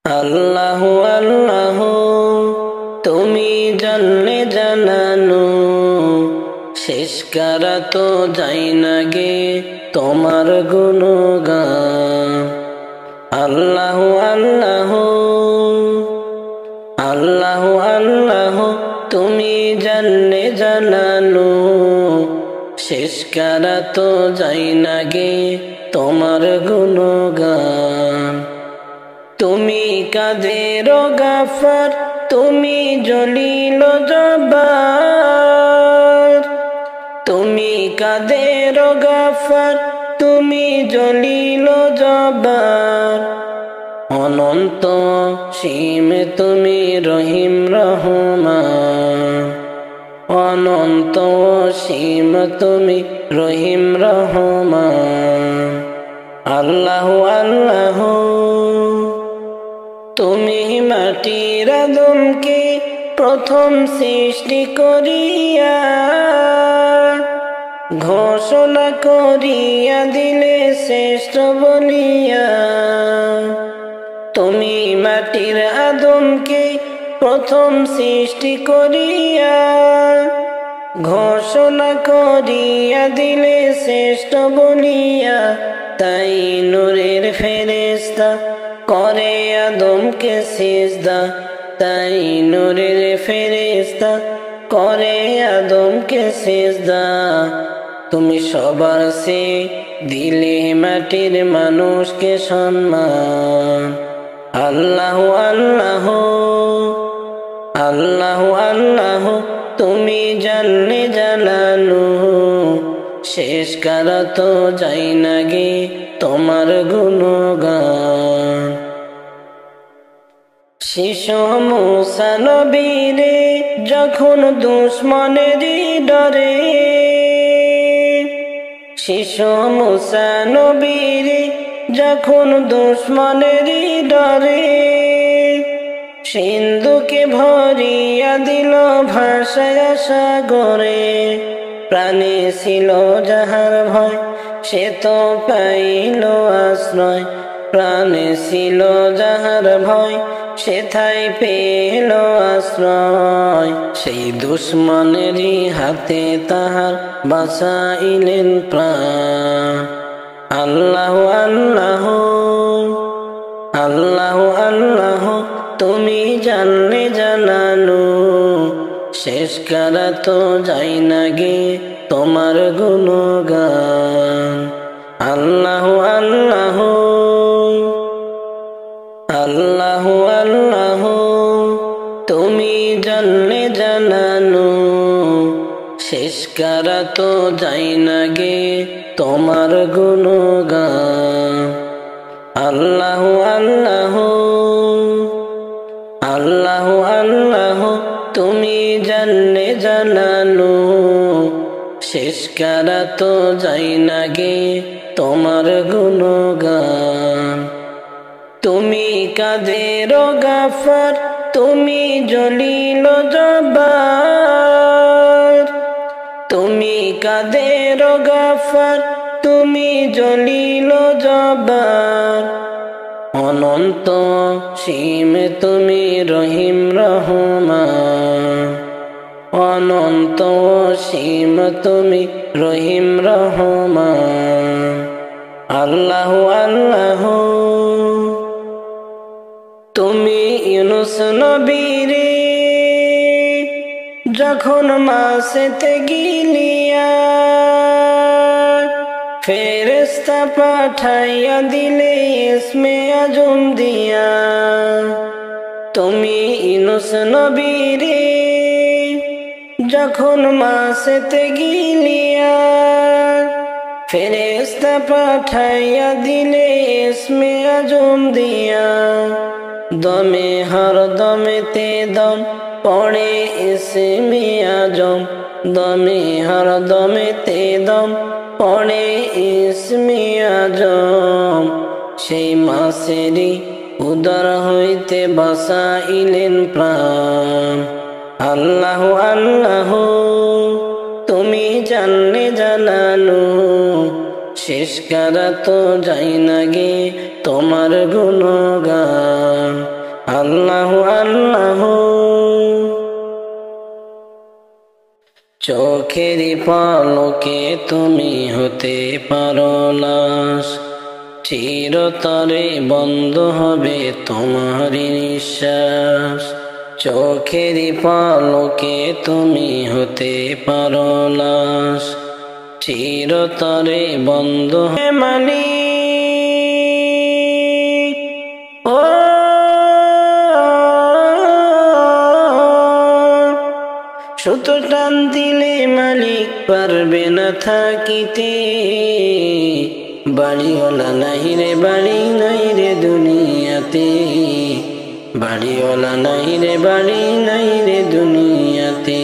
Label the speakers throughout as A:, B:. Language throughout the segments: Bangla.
A: আল্লাহু আল্লাহু তুমি জানলে জানানো, শেষ করা তো যায় না গে তোমার গুণগান। আল্লাহু আল্লাহু আল্লাহু আল্লাহু তুমি জানলে জানানো, শেষ করা তো যায় না গে তোমার গুণগান। তুমি কাদের গাফার, তুমি জলিল জব্বার। তুমি কাদের গাফার, তুমি জলিল জব্বার। অনন্ত সীম তুমি রহিম রহমান। অনন্ত সীম তুমি রহিম রহমান। আল্লাহু আল্লাহু তুমি মাটির আদমকে প্রথম সৃষ্টি করিয়া ঘোষণা করিয়া দিলে শ্রেষ্ঠ বলিয়া। তুমি মাটির আদমকে প্রথম সৃষ্টি করিয়া ঘোষণা করিয়া দিলে শ্রেষ্ঠ বলিয়া। তাই নূরের ফেরেশতা করে আদমকে সিজদা। তাই নূরের ফেরেশতা করে আদমকে সিজদা। তুমি সবার সে দিলে মাটির মানুষকে সম্মান। আল্লাহু আল্লাহু আল্লাহু আল্লাহু তুমি জানলে জানানো, শেষ করা তো যায় না গে তোমার গুণগান। শিশু মুসা নবীরে যখন দুশ্মনেরই ডরে, শিশু মুসা নবীরে যখন দুশ্মনেরই ডরে, সিন্ধুকে ভরিয়া দিল ভাসায়া সাগরে। প্রাণে ছিল যাহার ভয়, সে তো পাইল আশ্রয়। প্রাণে ছিল যাহার ভয়, সেথায় পেল আশ্রয়। সেই দুশ্মনেরই হাতে তাহার বাঁচাইলেন প্রাণ। আল্লাহু আল্লাহু আল্লাহু আল্লাহু তুমি জানলে জানানো, শেষ করা তো যায় না গে তোমার গুণগান। আল্লাহু আল্লাহু আল্লাহু আল্লাহু তুমি জানলে জানানো, শেষ করা তো যায় না গে তোমার গুণগান। আল্লাহু আল্লাহু আল্লাহু আল্লাহু তুমি জানলে জানানো, শেষ করা তো যায় না গে তোমার গুণগান। তুমি কাদের গাফার, তুমি জলিল জব্বার। তুমি কাদের গাফার, তুমি জলিল জব্বার। অনন্ত সীম তুমি রহিম রহমান। অনন্ত সীম তুমি রহিম রহমান। আল্লাহু আল্লাহু তুমি ইউনুস নবীরে যখন মাছেতে গিলিয়া ফেরেশতা পাঠাইয়া দিলে ইসমে আজম দিয়া। তুমি ইউনুস নবীরে যখন মাছেতে গিলিয়া ফেরেশতা পাঠাইয়া দিলে ইসমে আজম দিয়া। দমে হর দমেতে দম পড়ে ইসমে আজম। দমে হর দমেতে দম পড়ে ইসমে আজম। সেই মাসেরই উদর হইতে বাঁচাইলেন প্রাণ। আল্লাহু আল্লাহু তুমি জানলে জানানো, শেষ করা তো যায় না গে তোমার গুণগান। আল্লাহ আল্লাহ। চোখেরই পলকে তুমি হতে পারো লাশ, চিরতরে বন্ধ হবে তোমারই নিঃশ্বাস। চোখেরই পলকে তুমি হতে পারো লাশ, চিরতরে বন্ধ হবে মালিক। ও সুতো টান দিলে মালিক পারবে না থাকিতে, বাড়িওয়ালা নাই রে বাড়ি নাই রে দুনিয়াতে, বাড়িওয়ালা নাই রে বাড়ি নাই রে দুনিয়াতে।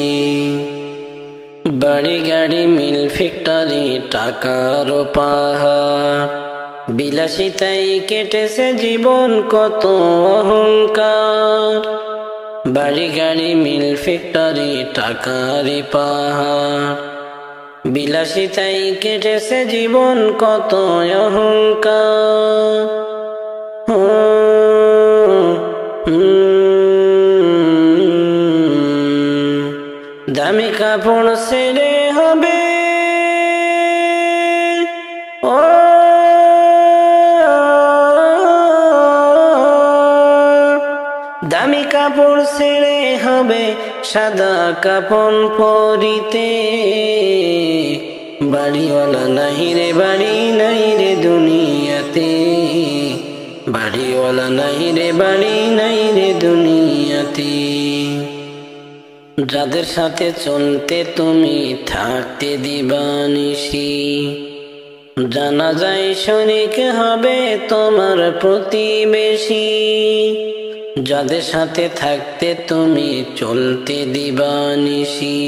A: বাড়ি গাড়ি মিল ফ্যাক্টরি টাকার পাহাড়, বিলাসিতাই কেটেছে জীবন কত অহংকার। বাড়ি গাড়ি মিল ফ্যাক্টরি টাকার পাহাড়, বিলাসিতাই কেটেছে জীবন কত অহংকার। দামি কাপড় ছেড়ে হবে ও দামি কাপড় ছেড়ে হবে সাদা কাফন পরিতে, বাড়িওয়ালা নাই রে বাড়ি নাই রে দুনিয়াতে, বাড়িওয়ালা নাই রে বাড়ি নাই রে দুনিয়াতে। যাদের সাথে চলতে তুমি থাকতে দিবানিশি, জানা যায় শরীক হবে তোমার প্রতিবেশী। যাদের সাথে থাকতে তুমি চলতে দিবানিশি,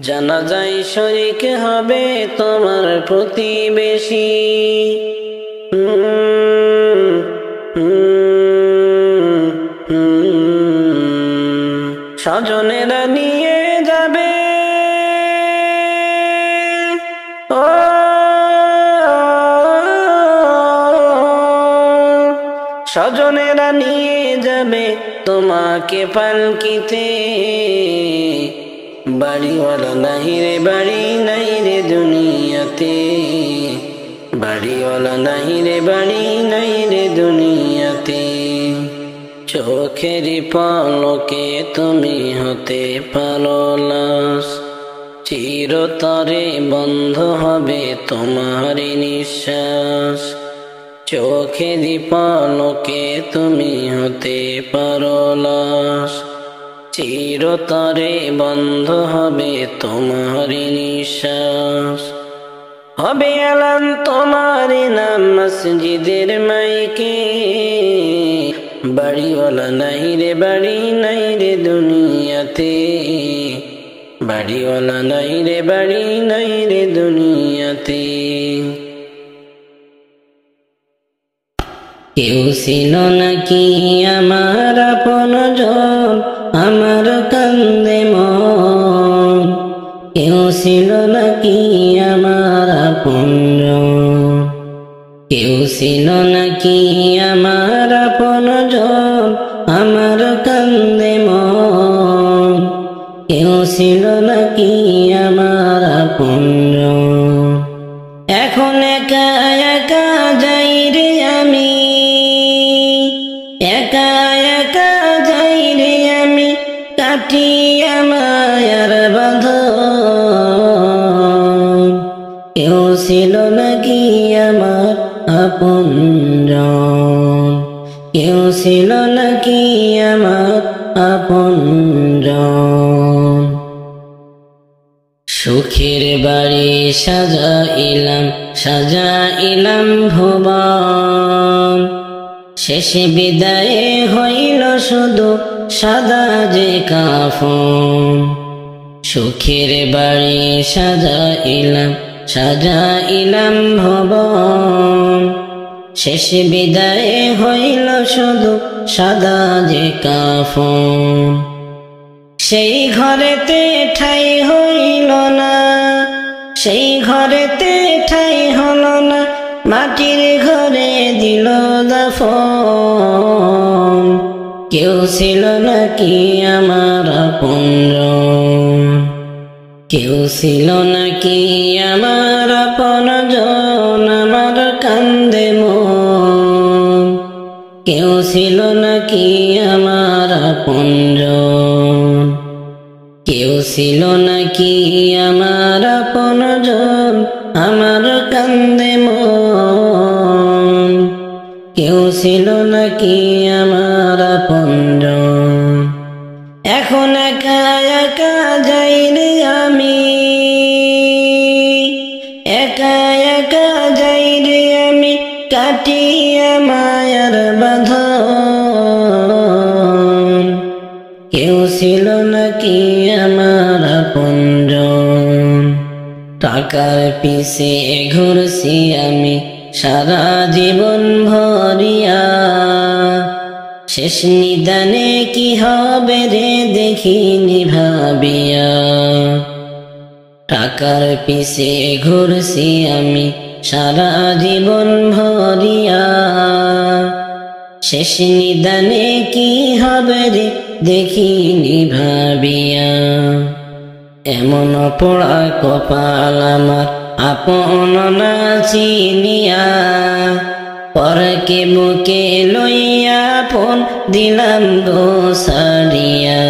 A: জানা যায় শরীক হবে তোমার প্রতিবেশী। স্বজনেরা নিয়ে যাবে ও স্বজনেরা নিয়ে যাবে তোমাকে পালকিতে, বাড়িওয়ালা নাই রে বাড়ি নাই রে দুনিয়াতে, বাড়িওয়ালা নাই রে বাড়ি নাই রে দুনিয়াতে। চোখেরই পলকে তুমি হতে পারো লাশ, চিরতরে বন্ধ হবে তোমারই নিঃশ্বাস। চোখেরই পলকে তুমি হতে পারো লাশ, চিরতরে বন্ধ হবে তোমারই নিঃশ্বাস। হবে এলান তোমারই নাম মসজিদের মাইকে, বাড়িওয়ালা নাই রে বাড়ি নাই রে দুনিয়াতে, বাড়িওয়ালা নাই রে বাড়ি নাই রে দুনিয়াতে। কেউ ছিল নাকি আমার আপনজন, আমার কান্দে মন, কেউ ছিল নাকি আমার আপনজন, কেউ ছিল নাকি আমার আপনজন, আমার কান্দে মন, কেউ ছিল নাকি আমার আপনজন। এখন একা একা যাই রে আমি, একা একা যাই রে আমি, কাটিয়া মায়ার বাঁধন। কেউ ছিল নাকি আমার আপনজন, কেউ ছিল নাকি আমার আপনজন। সুখের বাড়ি সাজাইলাম সাজাইলাম ভুবন, শেষে বিদায়ে হইল শুধু সাদা যে কাফন। সুখের বাড়ি সাজাইলাম সাজাইলাম ভুবন, শেষে বিদায়ে হইল শুধু সাদা যে কাফন। সেই ঘরেতে ঠাই হইল না, সেই ঘরেতে ঠাই হল না, মাটির ঘরে দিল দাফন। কেউ ছিল নাকি আমার আপনজন, কেউ ছিল নাকি আমার আপনজন, আমার কান্দে মন। কেউ ছিল নাকি আমার আপনজন, কেউ ছিল নাকি আমার আপনজন, আমার কান্দে মন। কেউ ছিল নাকি আমার আপনজন। এখন একা একা যাই রে আমি, একা একা যাই রে আমি, কাটিয়া মায়ার বাঁধন। কেউ ছিল নাকি আমার আপনজন। টাকার পিছে ঘুরছি আমি সারা জীবন ভরিয়া, শেষ নিদানে কি হবে রে দেখিনি ভাবিয়া। টাকার পিছে ঘুরছি আমি সারা জীবন ভরিয়া, শেষ নিদানে কি হবে রে দেখিনি ভাবিয়া। এমন পোড়া কপাল আমার আপন না চিনিয়া, পরকে বুকে লইয়া আপন দিলাম গো সারিয়া।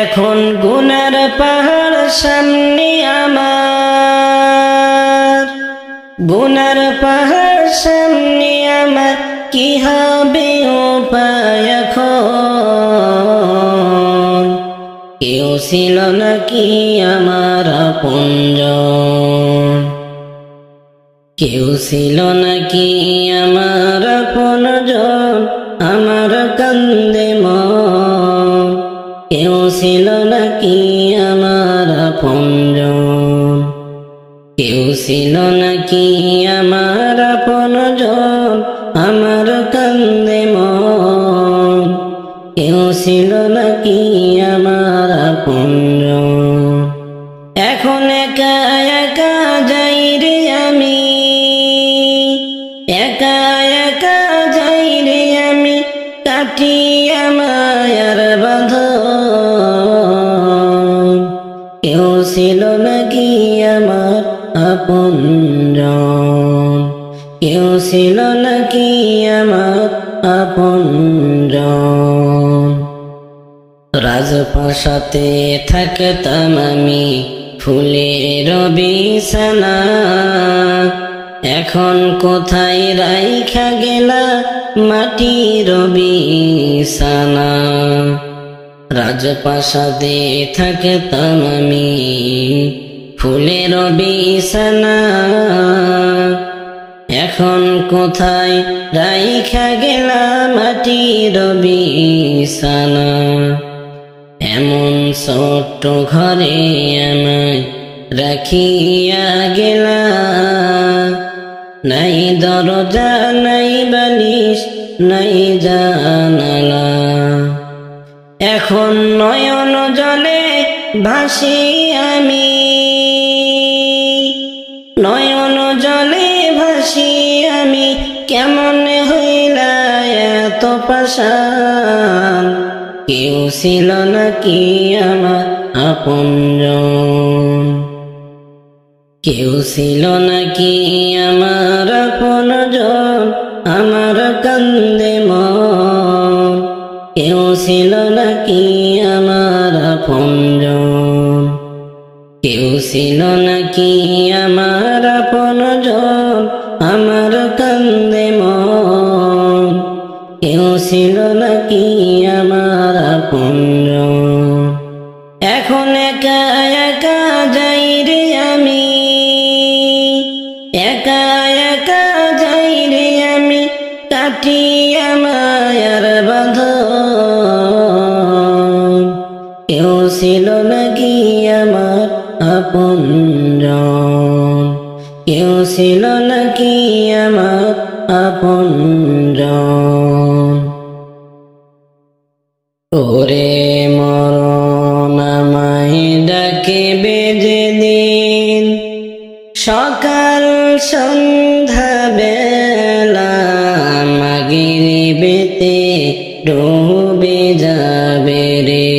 A: এখন গুনার পাহাড় সামনে আমার, গুনার পাহাড় সামনে আমার, কি হবে উপায় এখন। কেউ ছিল নাকি আমার আপনজন, কেউ ছিল নাকি আমার আপনজন, আমার কান্দে মন। কেউ ছিল নাকি আমার আপনজন, কেউ ছিল নাকি আমার আপনজন, আমার কান্দে মন। কেউ ছিল নাকি আমার আপনজন। এখন একা একা যাই রে আমি, একা একা যাই রে আমি, কাটিয়া মায়ার বাঁধন। কেউ ছিল নাকি আমার আপনজন, কেউ ছিল নাকি আমার আপনজন। রাজপ্রাসাদে থাকতাম আমি ফুলের বিছানা, এখন কোথায় রাইখা গেলা মাটির বিছানা। রাজপ্রাসাদে থাকতাম আমি ফুলের বিছানা, এখন কোথায় রাইখা গেলা মাটির বিছানা। এমন ছোট্ট ঘরে আমায় রাখিয়া গেলা, নাই দরজা নাই বালিশ নাই জানালা। এখন নয়ন জলে ভাসি আমি, নয়ন জলে ভাসি আমি, কেমন হইলা এত পাষাণ। কেউ ছিল নাকি আমার আপনজন, কেউ ছিল নাকি আমার আপনজন, আমার কান্দে মন। কেউ ছিল নাকি আমার আপনজন, কেউ ছিল নাকি আমার আপনজন, আমার কান্দে মন। কেউ ছিল নাকি আমার আপনজন। এখন একা একা যাই রে আমি, একা একা যাই রে আমি, কাটিয়া মায়ার বাঁধন। কেউ ছিল নাকি আমার আপনজন, কেউ ছিল নাকি আমার আপনজন। ওরে মরণ আমায় ডাকিবে যেদিন, সকাল সন্ধ্যা বেলা মাগরিবেতে ডুবে যাবে রে।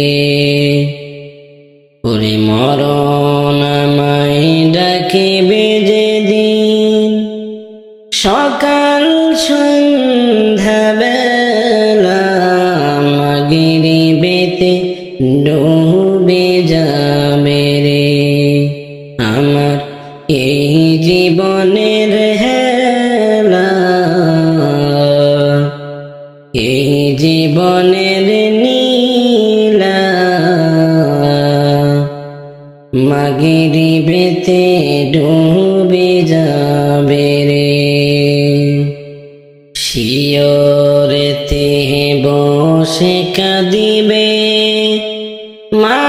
A: ওরে মরণ আমায় ডাকিবে যেদিন, সকাল সন্ধ্যা বেলা মাগরিবেতে ডুবে যাবে রে। আমার এই জীবনের হেলা, এই জীবনের নীলা মাগরিবেতে ডুবে যাবে রে। শিয়রেতে বসে কাঁদিবে মা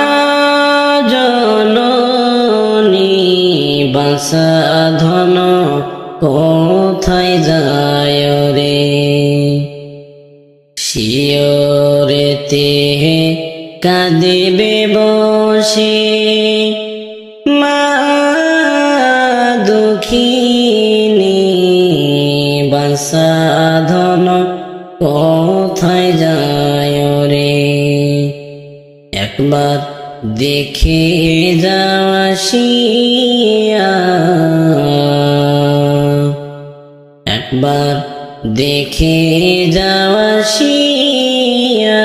A: জননী, বাঁচাধন কোথায় যায় রে। শিয়রেতে কাঁদিবে বসে মা দুঃখিনী, বাঁচাধন কোথায় যায় রে। একবার দেখে যাওয়াশিয়া, একবার দেখে যাওয়াশিয়া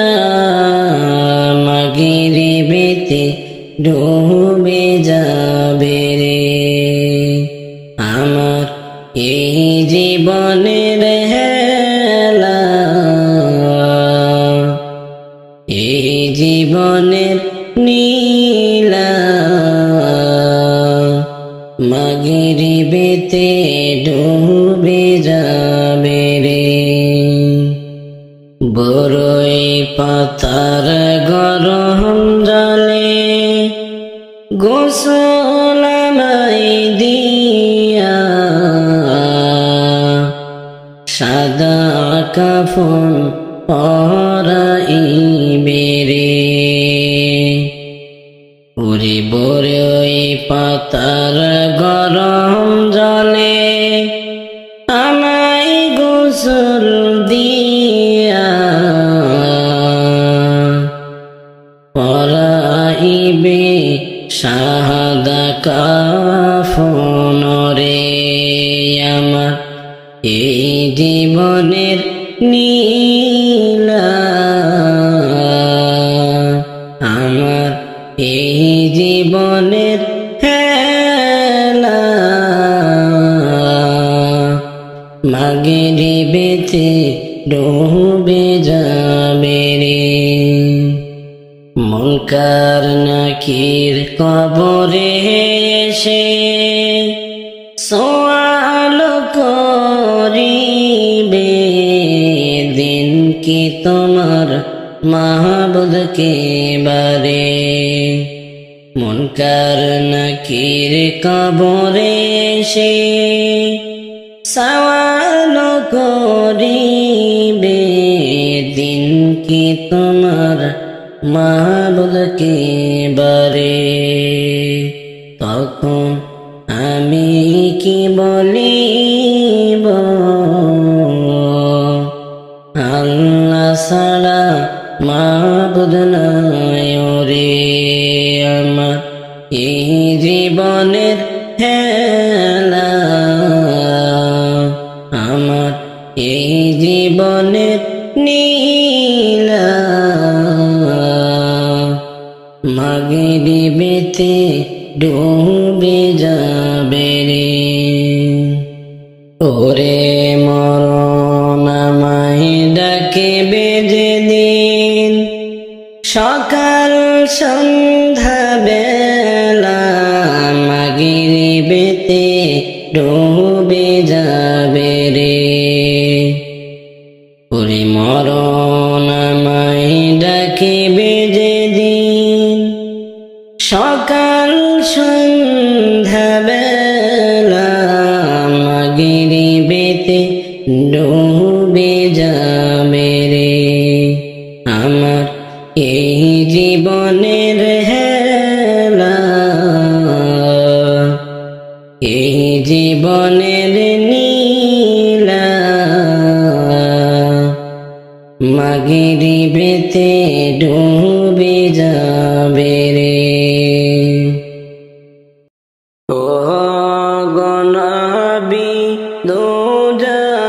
A: মাগরিবেতে ডুবে যাবে রে। আমার এই জীবনের হেলা, এই জীবনের নীলা মাগরিবেতে ডুবে যাবে রে। বরই পাতার গরম জলে গোসল আমায় দিয়া, সাদা কাফন পরাইবে রে। ওরে বরই পাতার গরম জলে আমায় গোসল দিয়া, পরাইবে সাদা কাফন রে। আমার এই জীবনের নীলা, আমার এই জীবনের হেলা মাগরিবেতে ডুবে যাবে রে। মুনকার নাকির কবরে এসে সওয়াল করিবে, দিন কি তোমার মাহবুদ কে বারে। মুনকার নাকির কবরে এসে সওয়াল করিবে, দিন কি তোমার মাহবুদ কে বারে। তখন আমি কি বলিব, আল্লাহ ছাড়া মাবুদ নাই রে। আমার এই জীবনের হেলা, আমার এই জীবনের নীলা মাগরিবেতে ডুবে যাবে রে। ওরে মরণ আমায় ডাকিবে যেদিন, সকাল সন্ধ্যা বেলা মাগরিবেতে ডুবে যাবে রে। ওরে মরণ আমায় ডাকিবে যেদিন, সকাল সন্ধ্যা বেলা মাগরিবেতে ডুবে যাবে রে। আমার এই জীবনের হেলা, এই জীবনের নীলা মাগরিবেতে ডুবে যাবে রে। ও গো নবী দুজাহান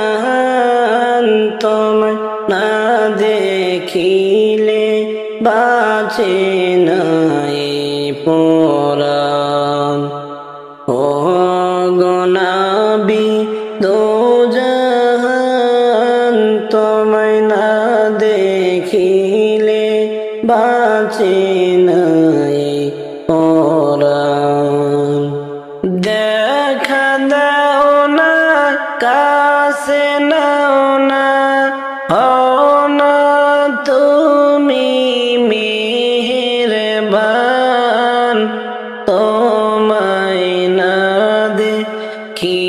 A: তোমায় না দেখিলে বাঁচে নাই পরাণ। ও গো নবী দুজাহান তোমায় না দেখিলে বাঁচে নাই পরাণ। দেখা দাও না কাছে নাও না, হও না তুমি মেহেরবান, তোমায় না দেখিলে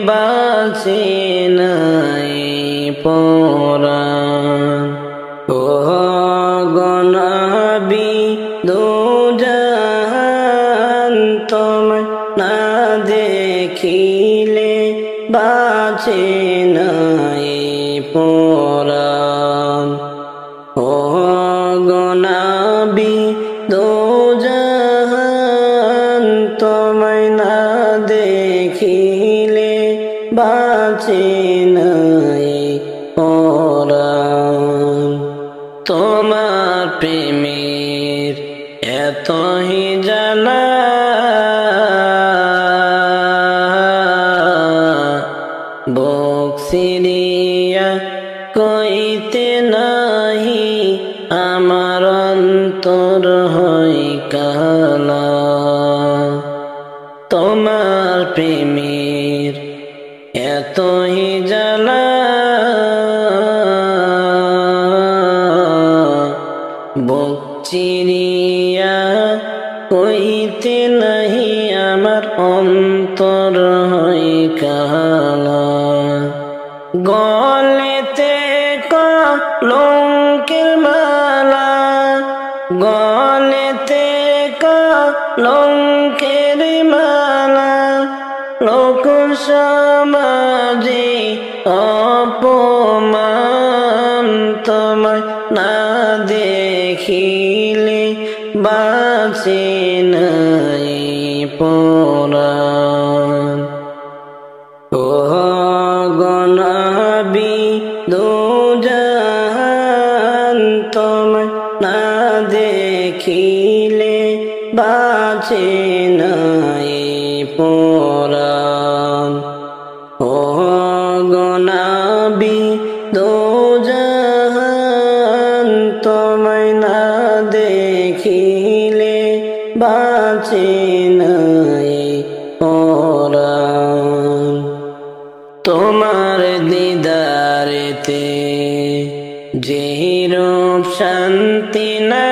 A: বাঁচে নাই পরাণ। ও গো নবী দুজাহান তোমায় না দেখিলে বাঁচে নাই পরাণ। ও গো নবী দুজাহান তোমায় না দেখিলে বাঁচে নাই পরাণ। তোমার প্রেমের এতই জ্বালা বুক সিরিয়া কইতে নাহি আমার অন্তর হয় কালা। তোমার প্রেমের এতই জ্বালা বুক চিরিয়া কইতে নাহি আমার অন্তর হয় কালা। গলেতে কলঙ্কের মালা, গলেতে কলঙ্কের মালা, লোক সমাজে অপমান, তোমায় না দেখিলে বাঁচে নাই পরাণ। ও গো নবী দুজাহান তোমায় না দেখিলে বাঁচে নাই পরাণ। ও গো নবী দুজাহান তোমায় না দেখিলে বাঁচে নাই পরাণ। তোমার দিদারেতে যে রূপ শান্তি না,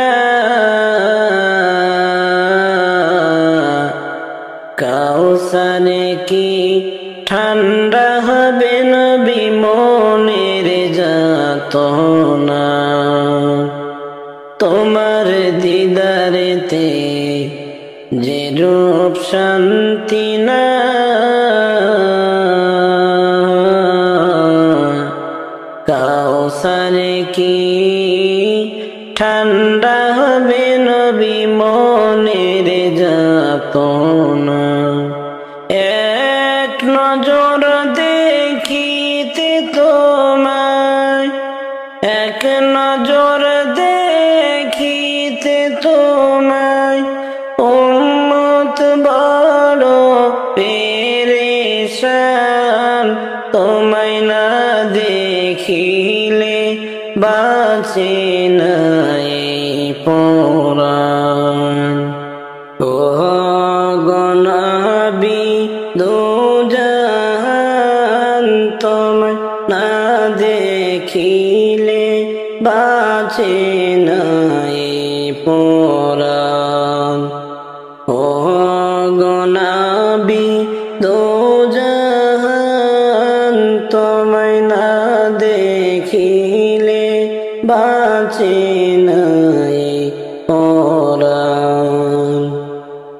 A: কাউসারে কি ঠান্ডা হবে নবী মনের যাতনা। তোমার দিদারেতে যে রূপ শান্তি না, কাউসারে কি ঠান্ডা হবে নবী মনের যাতনা। এক নজর দেখিতে তোমায়, এক নজর দেখিতে তোমায়, উম্মত বড় পেরেশান, তোমায় না দেখিলে বাঁচে নাই পরাণ। ও গো নবী দুজাহান তোমায় না দেখিলে বাঁচে নাই পরাণ। ও গো নবী দুজাহান তোমায় না দেখিলে বাঁচে